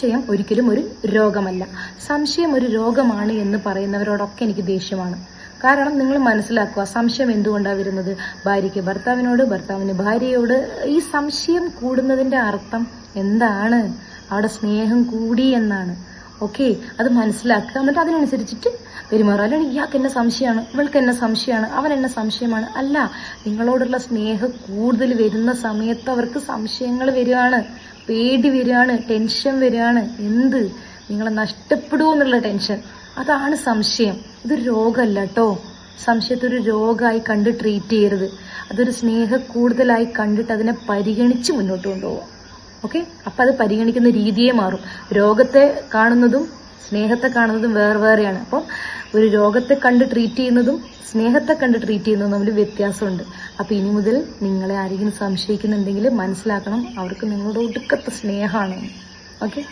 സംശയം ഒരിക്കലും ഒരു രോഗമല്ല. സംശയം ഒരു രോഗമാണ് എന്ന് പറയുന്നവരോടൊക്കെ എനിക്ക് ദേഷ്യമാണ്. കാരണം നിങ്ങൾ മനസ്സിലാക്കുക, സംശയം എന്തുകൊണ്ടാണ് വരുന്നത്? ഭാര്യയ്ക്ക് ഭർത്താവിനോട്, ഭർത്താവിന് ഭാര്യയോട്. ഈ സംശയം കൂടുന്നതിന്റെ അർത്ഥം എന്താണ്? അവിടെ സ്നേഹം കൂടി എന്നാണ്. ഓക്കെ, അത് മനസ്സിലാക്കുക. എന്നിട്ട് അതിനനുസരിച്ചിട്ട് പെരുമാറുക. അല്ലെങ്കിൽ ഇയാൾക്ക് എന്നെ സംശയമാണ്, ഇവൾക്ക് എന്നെ സംശയമാണ്, അവൻ എന്നെ സംശയമാണ്. അല്ല, നിങ്ങളോടുള്ള സ്നേഹം കൂടുതൽ വരുന്ന സമയത്ത് അവർക്ക് സംശയങ്ങൾ വരികയാണ്, പേടി വരികയാണ്, ടെൻഷൻ വരികയാണ്. എന്ത്? നിങ്ങളെ നഷ്ടപ്പെടുമോ എന്നുള്ള ടെൻഷൻ. അതാണ് സംശയം. ഇതൊരു രോഗമല്ല കേട്ടോ. സംശയത്തെ ഒരു രോഗമായി കണ്ട് ട്രീറ്റ് ചെയ്യരുത്. അതൊരു സ്നേഹ കൂടുതലായി കണ്ടിട്ട് അതിനെ പരിഗണിച്ച് മുന്നോട്ട് കൊണ്ടുപോകും. ഓക്കെ, അപ്പം അത് പരിഗണിക്കുന്ന രീതിയെ മാറും. രോഗത്തെ കാണുന്നതും സ്നേഹത്തെ കാണുന്നതും വേറെയാണ്. അപ്പം ഒരു രോഗത്തെ കണ്ട് ട്രീറ്റ് ചെയ്യുന്നതും സ്നേഹത്തെ കണ്ട് ട്രീറ്റ് ചെയ്യുന്നതും തമ്മിൽ വ്യത്യാസമുണ്ട്. അപ്പം ഇനി മുതൽ നിങ്ങളെ ആരെങ്കിലും സംശയിക്കുന്നുണ്ടെങ്കിൽ മനസ്സിലാക്കണം, അവർക്ക് നിങ്ങളുടെ ഒടുക്കത്തെ സ്നേഹമാണ്. ഓക്കെ.